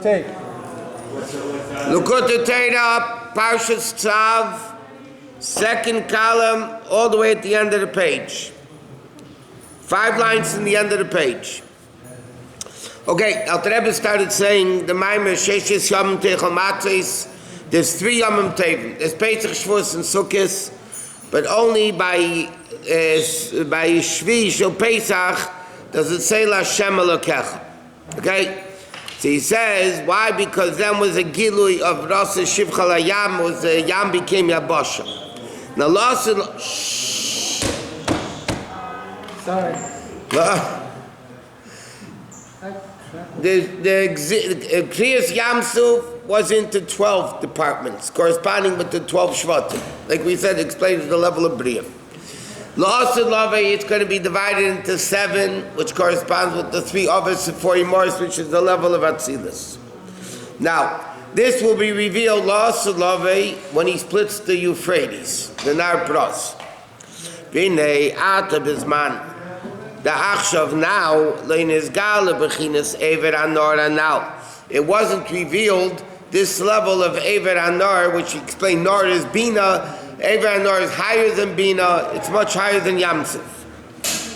take? Likutei Torah, Parshas Tzav, second column, all the way at the end of the page. 5 lines in the end of the page. Okay, Alter Rebbe started saying the Maimer Sheshes Yom Teichel Matzos. There's 3 Yom Tovim. There's Pesach, Shavuos, and Sukkot, but only by Shvi Shel Pesach does it say L'Hashem Elokecha. Okay, so he says why? Because then was a gilui of Rasa Shivcha LaYam, was the Yam became Yabasha. Now Lasa. Sorry. The Kriyas Yamsuf was into 12 departments, corresponding with the 12 Shvatim. Like we said, explains the level of Bria. La'asad Lavei, it's going to be divided into 7, which corresponds with the 3 others of 4 Yimars, which is the level of Atzilus. Now, this will be revealed, La'asad Lavei, when he splits the Euphrates, the Nar Pros. Vinei Ata Bizman. The Achshav now, Leinizgal Bechinas Ever Anor now. It wasn't revealed this level of Ever Anor, which he explained Nor is Bina. Ever Anor is higher than Bina. It's much higher than Yamsuf.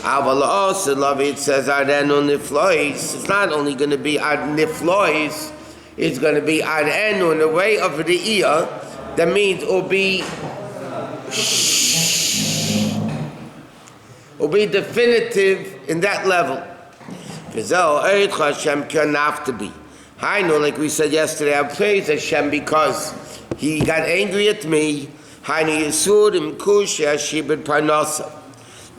Aval also love it says Arenu Niflois. It's not only going to be Ar Niflois, it's going to be Arenu in the way of Re'iyah. That means it will be definitive in that level. I know, like we said yesterday, I praise Hashem because He got angry at me.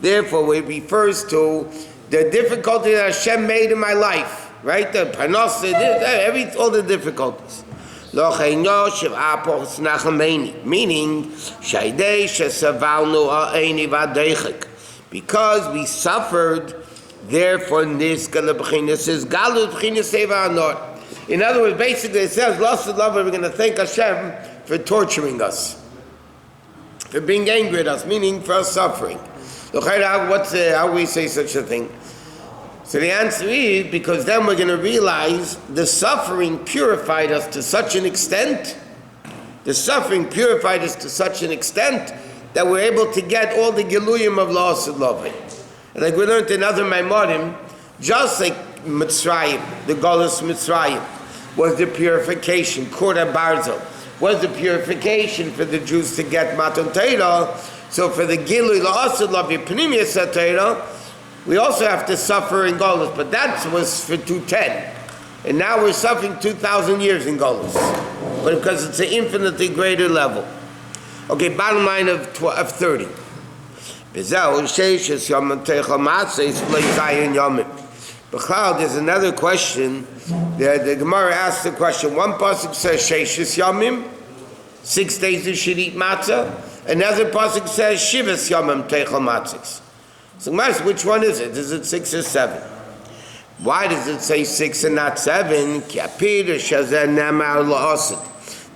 Therefore, it refers to the difficulty that Hashem made in my life, right? The parnasa, all the difficulties. Meaning, because we suffered, therefore niskala b'chinas is galut b'chinas seva anor. In other words, basically it says, lost love, we're going to thank Hashem for torturing us, for being angry at us, meaning for us suffering. How we say such a thing? So the answer is because then we're going to realize the suffering purified us to such an extent. The suffering purified us to such an extent that we're able to get all the Giluyim of La'asad Lavei. And like we learned in other Maimorim, just like Mitzrayim, the Golus Mitzrayim, was the purification, Kura Barzel, was the purification for the Jews to get Matan Torah. So for the Giluy La'asad Lavei, Pnimiyas HaTorah, we also have to suffer in Golus, but that was for 210. And now we're suffering 2,000 years in Golus, but because it's an infinitely greater level. Okay, bottom line of 30. There's another question. The Gemara asks the question. One pasuk says Sheishis Yomim, 6 days you should eat matzah. Another pasuk says Shivas Yomim Teichel Matzos. So which one is it? Is it 6 or 7? Why does it say 6 and not 7?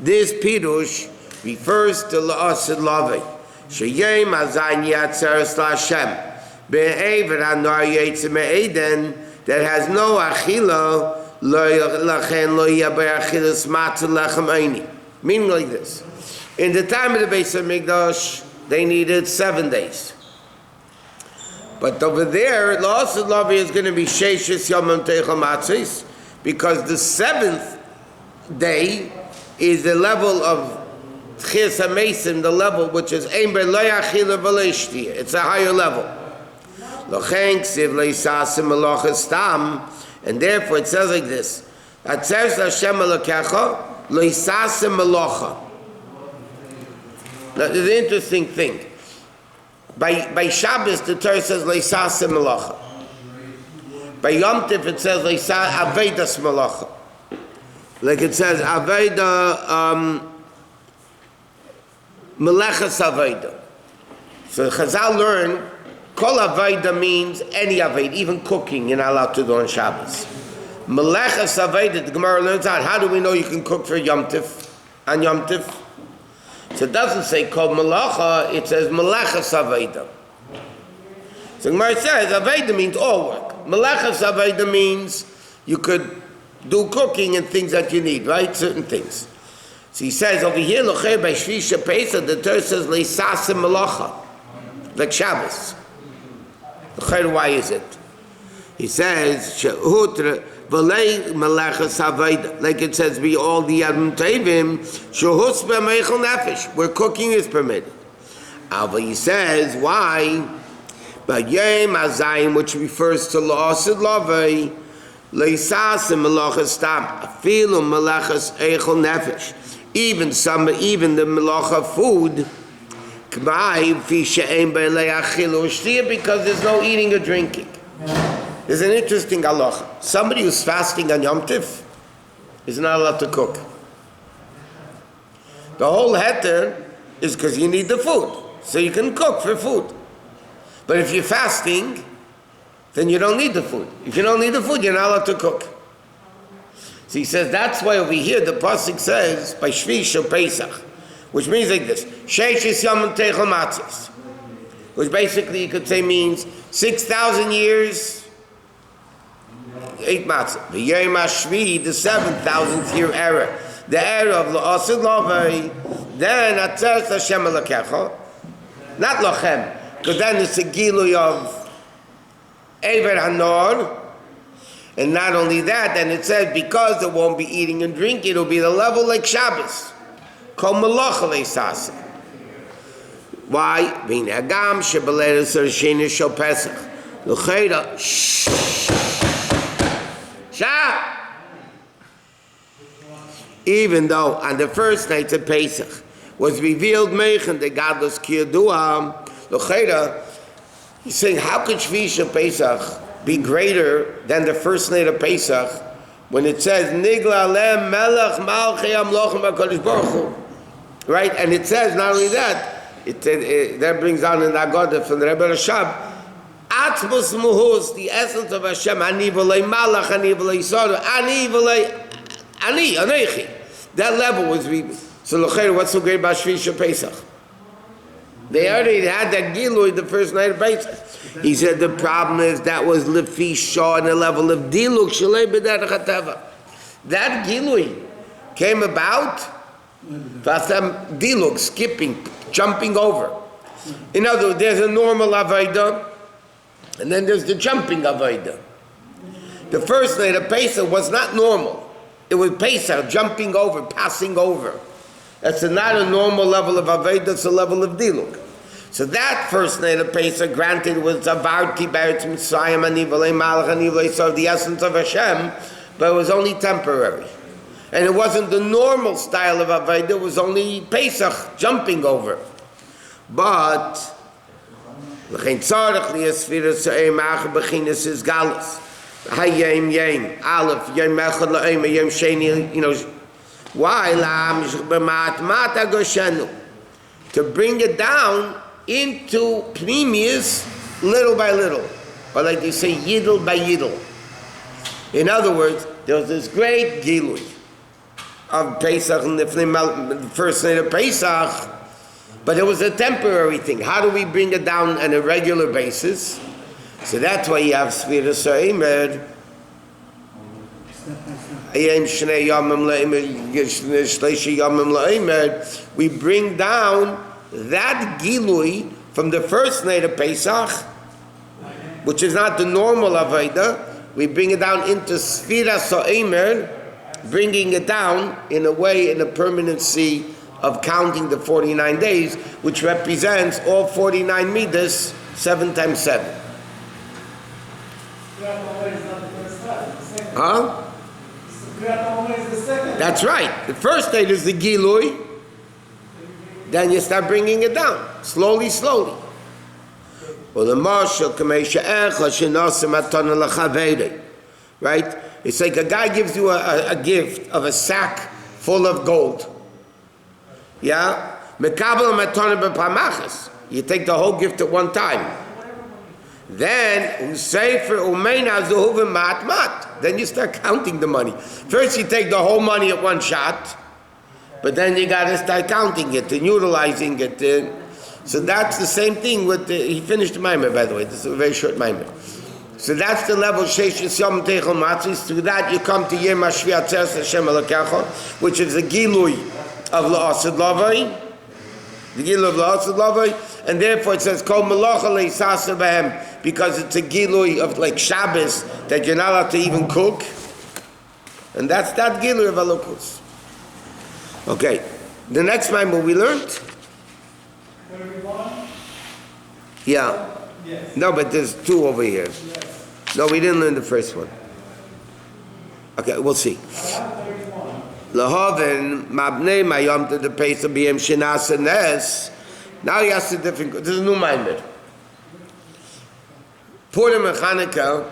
This pirush refers to La'asad Lavei. Sheyem azayin yatzeres la'Hashem. Be'ever anor yetzim me'eden that has no achila lachen lo yaber achilas matzah lechem eini. Meaning like this. In the time of the Beis HaMikdash, they needed 7 days. But over there, La'asad Lavei is going to be Sheishis Yomim Teichel Matzos, because the 7th day is the level of Tchias HaMesim, the level which is Ember Lo Yachila V'Lo Yishtia. It's a higher level. Lochen Ksiv Le'Yisasim Melocha Stam, and therefore it says like this: Atzeres Hashem Elokecha Le'Yisasim Melocha. Now, there's an interesting thing. By Shabbos, the Torah says Le'Yisasim Melocha. By Yom Tov, it says Le'Yisasim Avedas Melocha. Like it says Aveda. Melechas Aveda. So Chazal learn, Kol Aveda means any Aveda, even cooking you're not allowed to do on Shabbos. Melechas Aveda, the Gemara learns out, how do we know you can cook for Yom Tov, on Yom Tov? So it doesn't say Kol Melacha, it says Melechas Aveda. So the Gemara says, Aveda means all work. Melechas Aveda means you could do cooking and things that you need, right? Certain things. So he says over here, L'chei by Shvisha Pesach, the Torah says, Leisasim Melacha, like Shabbos. L'chei, why is it? He says, Shehutra, V'lei Melechas Havayda, like it says, be all the Yadam Tevim, Shehus B'meichel Nefesh, where cooking is permitted. But he says, why? But Yom Azayim, which refers to La'asid Lavei, Leisasim Melechas Tam, Afilu Melechas Eichel Nefesh, even the melacha food, because there's no eating or drinking. There's an interesting halacha. Somebody who's fasting on Yom Tif is not allowed to cook. The whole heter is because you need the food, so you can cook for food. But if you're fasting, then you don't need the food. If you don't need the food, you're not allowed to cook. So he says, that's why over here the pasuk says, by Shvish or Pesach, which means like this, Sheishis Yom Teichel Matzos, which basically you could say means 6,000 years, 8 matzah. The Yom HaShvi, the 7,000th year era, the era of La'asid Lavei, then Atzeres Hashem Elokecha, not Lochem, because then it's a Gilui of Eiver Hanor. And not only that, then it says, because it won't be eating and drinking, it'll be the level like Shabbos. Kol melacha leisasa. Why? Being agam shebeleres Sheni shel Pesach. L'cheira. Shah. Even though on the first night of Pesach was revealed Meichen the godless Kiyadua, L'cheira, he's saying, how could Shvi shel Pesach be greater than the first night of Pesach when it says Nigla Lem Melech Malchei Amlochem HaKadosh Baruch Hu, right? And it says not only that, that brings down in the Agoda from the Rebbe Rashab, Atzmos Muhus, the essence of Hashem, Ani V'lei Malach, Ani V'lei Soda, Ani V'lei Ani Anechi. That level was so L'cheir, what's so great about Shvi Shel Pesach? They already had that Gilui the first night of Pesach. He said the problem is that was Lefi Shah on the level of Diluk Shalei B'derech HaTeva. That Gilui came about Vasam Diluk, skipping, jumping over. In other words, there's a normal Avodah, and then there's the jumping Avodah. The first night of Pesach was not normal. It was Pesach, jumping over, passing over. That's not a normal level of Avodah, it's a level of Diluk. So that first night of Pesach, granted, was Avarti Beretz Mitzrayim Ani V'lei Malach Ani V'lei Sof, the essence of Hashem, but it was only temporary. And it wasn't the normal style of Avodah, it was only Pesach, jumping over. But, L'chein tzarech li'asfira sa'ei ma'ach b'chinas is galus. Hayem yem, Aleph, yem echad la'em, yem sheni, why? To bring it down into pneumius little by little. Or like they say, yidel by yidel. In other words, there was this great gilui of Pesach and the first night of Pesach, but it was a temporary thing. How do we bring it down on a regular basis? So that's why you have Sfira Sa'imed. We bring down that Gilui from the first night of Pesach, which is not the normal Avodah. We bring it down into Sfira So'emer, bringing it down in a way, in a permanency of counting the 49 days, which represents all 49 midas, 7 times 7. Huh? That's right. The first night is the Gilui, then you start bringing it down, slowly, slowly. Right? It's like a guy gives you a gift of a sack full of gold. Yeah? You take the whole gift at one time. Then you start counting the money. First you take the whole money at one shot, but then you got to start counting it and utilizing it. So that's the same thing with he finished the Maimer, by the way. This is a very short Maimer. So that's the level Sheish Yom Teichel Matzis. Through that you come to Yom HaShvi Atzeres Hashem Elokecha, which is the Gilui of La'asad Lavai. The Gilui of La'asad Lavai. And therefore it says, Kol Melacha Le'isasa B'hem, because it's a Gilui of like Shabbos, that you're not allowed to even cook. And that's that Gilui of Elokus. Okay. The next Bible we learned? Yeah. Yes. No, but there's two over here. Yes. No, we didn't learn the first one. Okay, we'll see. Lahaven mabnei mayom to the Pesach b'yem shenas nes. Now he has a different. This is a new minded. Purim and Chanukah.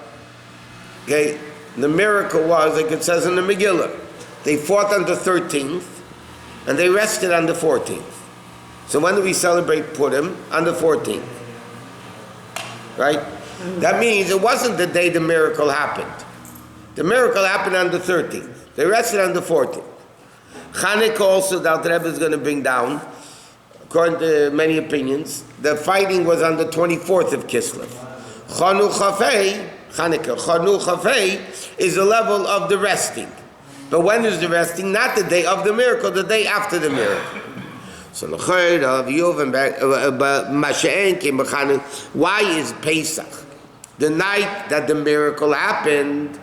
Okay, the miracle was, like it says in the Megillah, they fought on the 13th and they rested on the 14th. So when do we celebrate Purim? On the 14th. Right? That means it wasn't the day the miracle happened. The miracle happened on the 13th. They rested on the 14th. Chanukah also, that Rebbe is going to bring down, according to many opinions, the fighting was on the 24th of Kislev. Chanukah is the level of the resting. But when is the resting? Not the day of the miracle, the day after the miracle. So why is Pesach? The night that the miracle happened,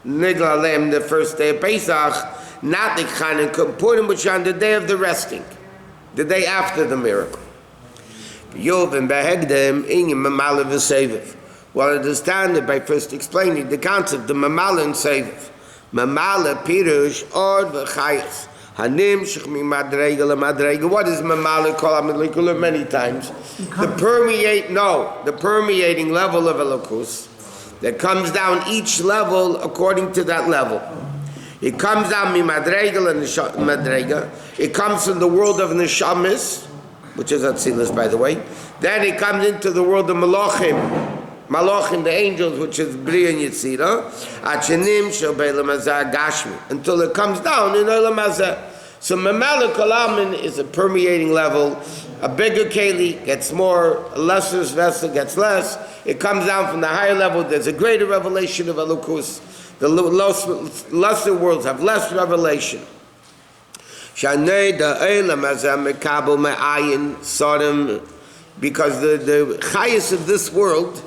the first day of Pesach, not the Chanukah Purim, which is on the day of the resting, the day after the miracle. Well, understand it by first explaining the concept, the Mamala and Seviv. Mamala, Pirush, Ord, V'chayas. Hanim shechmi madrega la madrega. What is mamala kol amelikula? Many times. The permeating level of elokus that comes down each level according to that level. It comes down mi madrega la madrega. It comes from the world of neshamis, which is Atzilus, by the way. Then it comes into the world of malachim. Malachim, the angels, which is Bria and Yitzira, Achenim Shobei Lamazah Gashmi, until it comes down in Lamazah. So Mamala Kolamin is a permeating level. A bigger keli gets more, a lesser vessel gets less. It comes down from the higher level. There's a greater revelation of Elokus. The lesser worlds have less revelation. Shanei Da'ei Lamazah Mekabel Me'ayin Sodom, because the highest of this world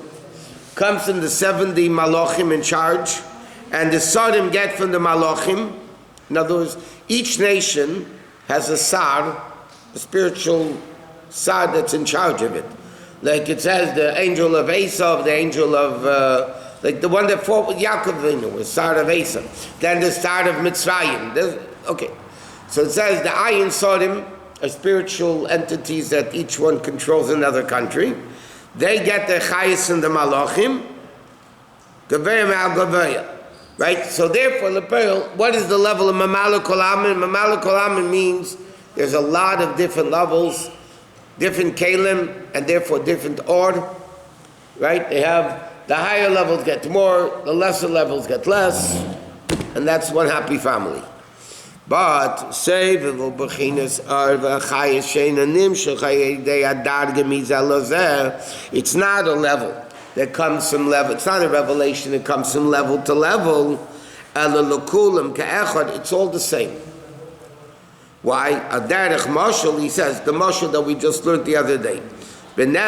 comes from the 70 malachim in charge, and the Sodom get from the malachim. In other words, each nation has a sar, a spiritual sar that's in charge of it. Like it says, the angel of Esav, the angel of, like the one that fought with Yaakov Avinu, was sar of Esav. Then the sar of Mitzrayim. Okay. So it says the Ayin Sodom are spiritual entities that each one controls another country. They get the chayis and the malachim, gavaya me'al gavaya, right? So therefore, what is the level of mamala kolamin? Mamala kolamin means there's a lot of different levels, different kalim, and therefore different order, right? They have, the higher levels get more, the lesser levels get less, and that's one happy family. But it's not a level that comes from level. It's not a revelation that comes from level to level. It's all the same. Why? He says the mashal that we just learned the other day. When the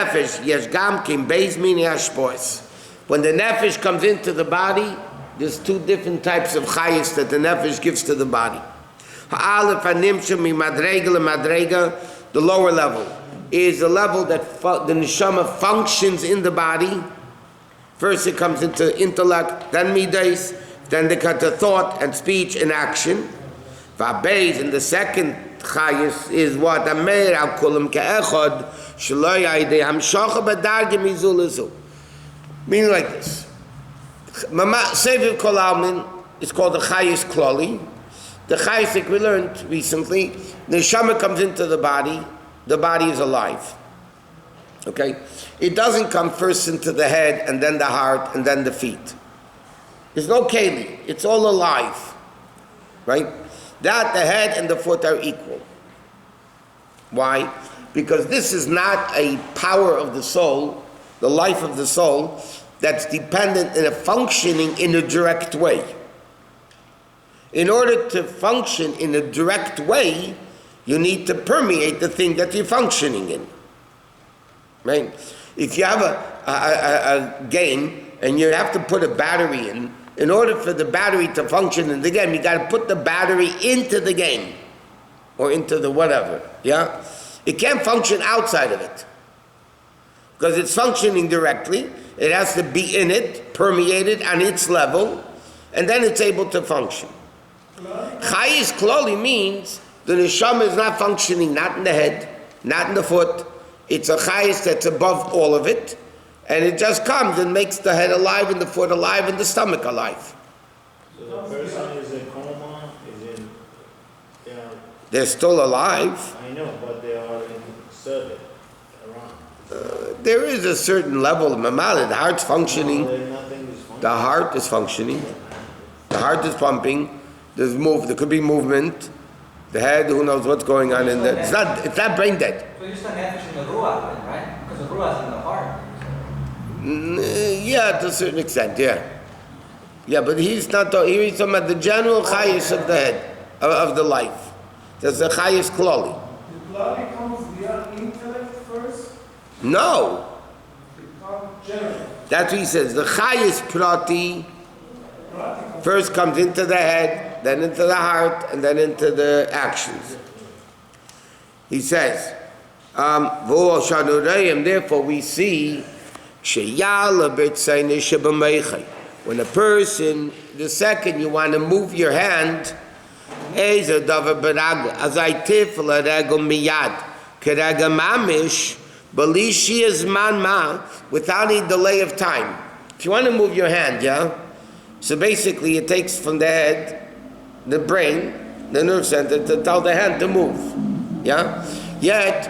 nefesh comes into the body, there's two different types of chayis that the nefesh gives to the body. The lower level is the level that the neshama functions in the body. First it comes into intellect, then midas, then they cut to thought and speech and action. V'abeis, and the second chayis is what? Meaning like this. Seviv kol almin is called the chayis klali. The chayis that we learned recently, the neshama comes into the body is alive. Okay? It doesn't come first into the head, and then the heart, and then the feet. There's no keli. It's all alive. Right? That, the head and the foot are equal. Why? Because this is not a power of the soul, the life of the soul, that's dependent in a functioning in a direct way. In order to function in a direct way, you need to permeate the thing that you're functioning in. Right? If you have a game and you have to put a battery in order for the battery to function in the game, you got to put the battery into the game or into the whatever. Yeah? It can't function outside of it because it's functioning directly. It has to be in it, permeated on its level, and then it's able to function. Chayis kloli means the neshama is not functioning, not in the head, not in the foot. It's a chayis that's above all of it, and it just comes and makes the head alive and the foot alive and the stomach alive. So the person is in coma, they're still alive. I know, but they are in circuit around. There is a certain level of mamala. The heart's functioning. Nothing is functioning. The heart is functioning. The heart is pumping. There could be movement. The head, who knows what's going on in there. It's not brain dead. So you're still nefesh in the ruach then, right? Because the ruach is in the heart. Yeah, to a certain extent, yeah. Yeah, but he's talking about the general chayis of the head, of the life. There's a chayis kloli. The kloli comes via intellect first? No. It comes general. That's what he says. The chayis prati first comes into the head, then into the heart, and then into the actions. He says, therefore we see when a person, the second you want to move your hand, without any delay of time. If you want to move your hand, yeah? So basically it takes from the head, the brain, the nerve center to tell the hand to move. Yeah? Yet,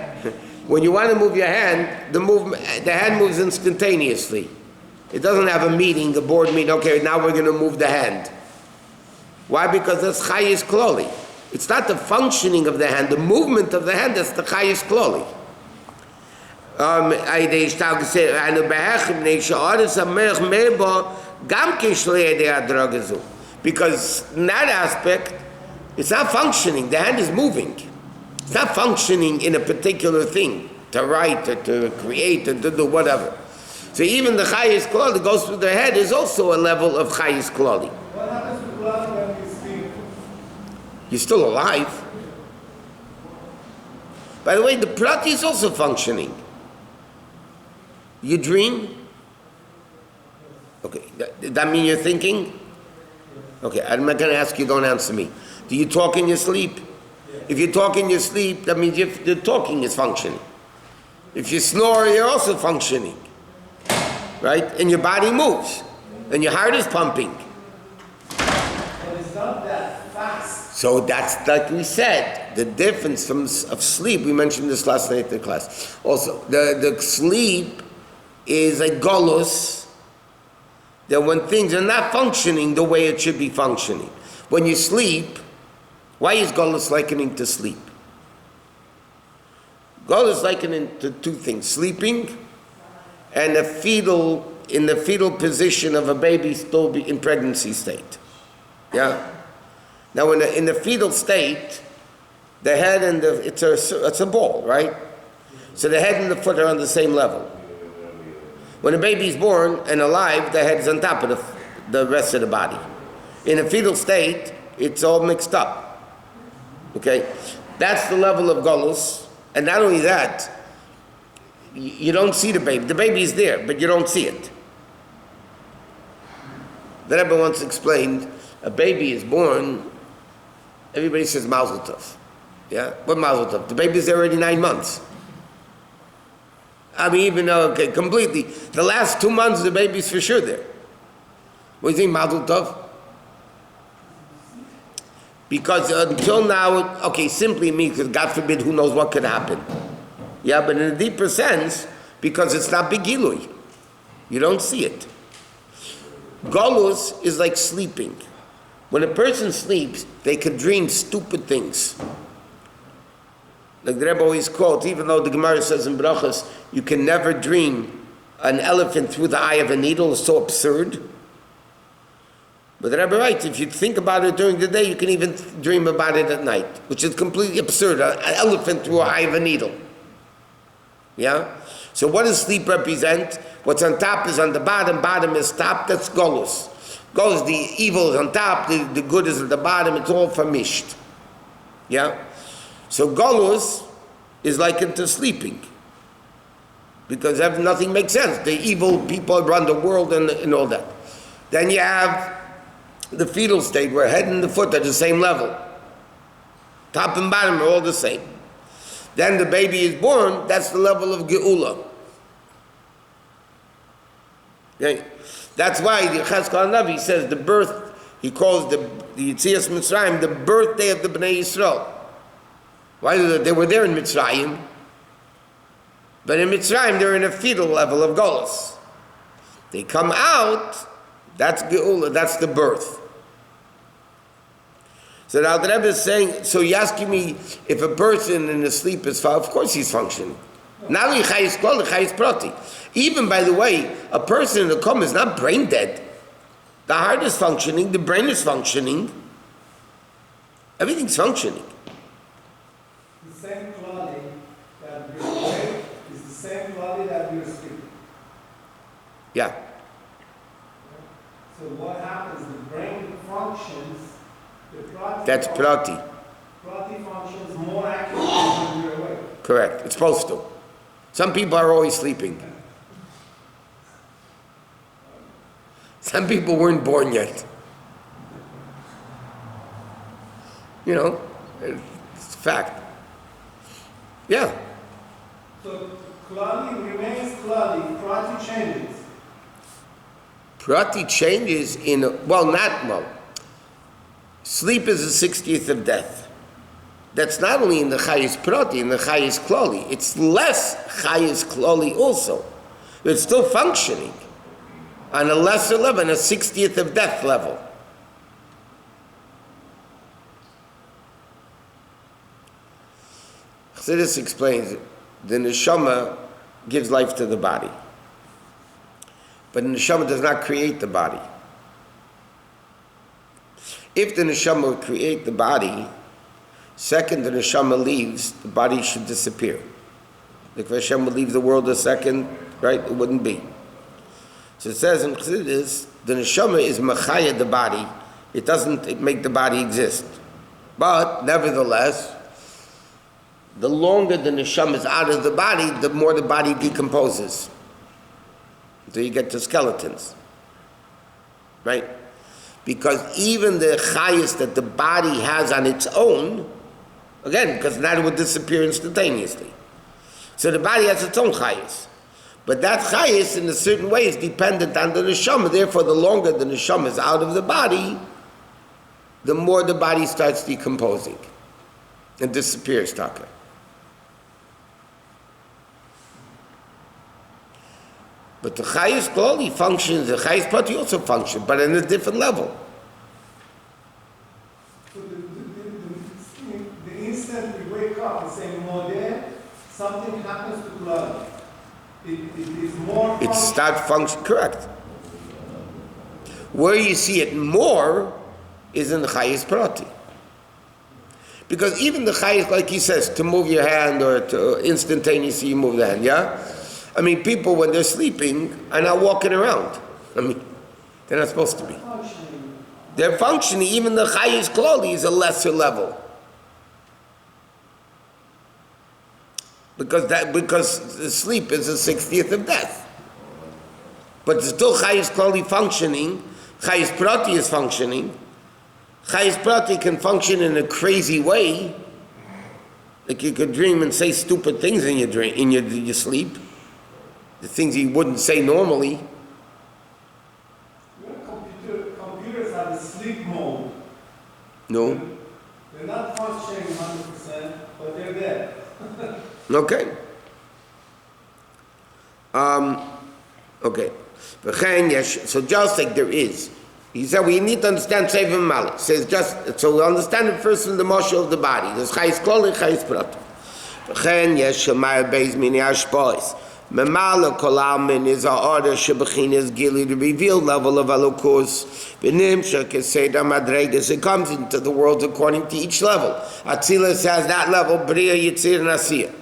when you want to move your hand, the hand moves instantaneously. It doesn't have a meeting, a board meeting, okay, now we're going to move the hand. Why? Because that's chayis kloli. It's not the functioning of the hand, the movement of the hand, that's the chayis kloli. Because in that aspect, it's not functioning, the hand is moving. It's not functioning in a particular thing, to write, or to create, or to do whatever. So even the chayis kloli that goes through the head is also a level of chayis kloli. What happens to blood when you sleep? You're still alive. By the way, the prati is also functioning. You dream? Okay, does that mean you're thinking? Okay, I'm not going to ask you, don't answer me. Do you talk in your sleep? If you talk in your sleep, that means the talking is functioning. If you snore, you're also functioning. Right? And your body moves. And your heart is pumping. But it's not that fast. So that's like we said, the difference of sleep, we mentioned this last night in the class. Also, the sleep is a golus, that when things are not functioning the way it should be functioning. When you sleep, why is golus likening to sleep? Golus likening to two things, sleeping and in the fetal position of a baby still in pregnancy state. Yeah? Now in the fetal state, the head and it's a ball, right? So the head and the foot are on the same level. When a baby is born and alive, the head is on top of the rest of the body. In a fetal state, it's all mixed up. Okay? That's the level of golus. And not only that, you don't see the baby. The baby is there, but you don't see it. The Rabbi once explained, a baby is born, everybody says mazel tov. Yeah? What mazel tov? The baby's there already 9 months. I mean, even though, okay, completely. The last 2 months, the baby's for sure there. What do you think, mazel tov? Because until now, okay, simply means, because God forbid, who knows what could happen. Yeah, but in a deeper sense, because it's not begilui. You don't see it. Golus is like sleeping. When a person sleeps, they could dream stupid things. Like the Rebbe always quotes, even though the Gemara says in Brachas, you can never dream an elephant through the eye of a needle is so absurd. But the Rabbi writes, if you think about it during the day, you can even dream about it at night, which is completely absurd. An elephant through the eye of a needle. Yeah? So what does sleep represent? What's on top is on the bottom, bottom is top, that's Golus. Golus, the evil is on top, the good is at the bottom, it's all vermished. Yeah? So Golus is likened to sleeping. Because nothing makes sense. The evil people run the world and all that. Then you have the fetal state where head and the foot are the same level. Top and bottom are all the same. Then the baby is born, that's the level of Geula. Okay? That's why the Chazkel Navi says the birth, he calls the Yetzias Mitzrayim the birthday of the Bnei Yisrael. Why? They were there in Mitzrayim, but in Mitzrayim they're in a fetal level of Golus. They come out, that's Geula, that's the birth. So now the Rebbe is saying, so you're asking me if a person in a sleep is, of course he's functioning. Not only Chayis Klal, Chayis Prati. Even, by the way, a person in a coma is not brain dead. The heart is functioning, the brain is functioning. Everything's functioning. The same quality that we're awake is the same quality that we're sleeping. Yeah. So what happens? The brain functions. That's Prati. Prati functions more accurately when we're awake. Correct. It's supposed to. Some people are always sleeping. Some people weren't born yet. You know, it's a fact. Yeah. So Klali remains Klali, Prati changes. Prati changes sleep is the 60th of death. That's not only in the Chayis Prati, in the Chayis Klali. It's less Chayis Klali also. But it's still functioning on a lesser level, on a 60th of death level. Chassidus explains the neshama gives life to the body. But the neshama does not create the body. If the neshama would create the body, second the neshama leaves, the body should disappear. If Hashem would leave the world a second, right, it wouldn't be. So it says in Chassidus, the neshama is machaya the body. It doesn't make the body exist. But nevertheless, the longer the neshama is out of the body, the more the body decomposes. So you get to skeletons. Right? Because even the chayas that the body has on its own, again, because that would disappear instantaneously. So the body has its own chayas. But that chayas in a certain way is dependent on the neshama. Therefore, the longer the neshama is out of the body, the more the body starts decomposing and disappears, Taka. But the Chayis Klali functions, the Chayis Prati also function, but in a different level. So the instant we wake up and say Modeh, something happens to Klali. It is more. It starts function, correct. Where you see it more is in the Chayis Prati. Because even the Chayis, like he says, to move your hand or to instantaneously you move the hand, yeah? I mean, people, when they're sleeping, are not walking around. I mean, they're not supposed to be. They're functioning. Even the Chayis Klali is a lesser level. Because the sleep is the 60th of death. But there's still Chayis Klali functioning. Chayis Prati is functioning. Chayis Prati can function in a crazy way. Like you could dream and say stupid things in your sleep. The things you wouldn't say normally. Computers have a sleep mode. No. They're not functioning 100%, but they're there. Okay. Okay. So just like there is. He said we need to understand Sefer Malach. Says just so we understand it first from the mashal of the body. There's Chayis Klal and Chayis Prat. V'chen yesh shemar beis mini hashpos. Memala Kolamin is a order Shabachin Gili, the revealed level of Elokus. Benimsha Keseda Madregas, it comes into the world according to each level. Atzilas has that level, Bria Yitzir Nasir.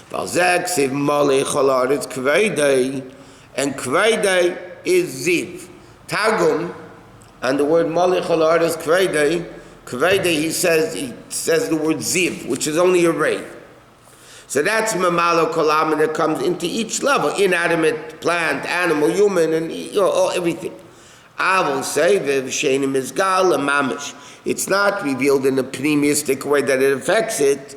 Balzek Siv Mole Cholar is Kveidei, and Kveidei is Ziv. Targum, and the word Mole Cholar is Kveidei. Kveidei, he says the word Ziv, which is only a ray. So that's Mamalo Kolam, and it comes into each level, inanimate, plant, animal, human, and everything. I will say, V'v'shenim Izgal, a mamish. It's not revealed in a pneumistic way that it affects it.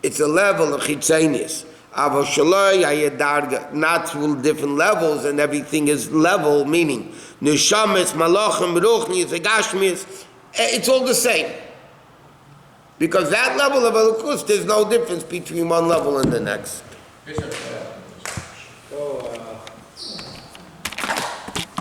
It's a level of chitzenius. Avo shaloi hayedarga, not through different levels, and everything is level, meaning neshamis, malachim, ruchnis, agashmis, it's all the same. Because that level of elukus, there's no difference between one level and the next. Bishop,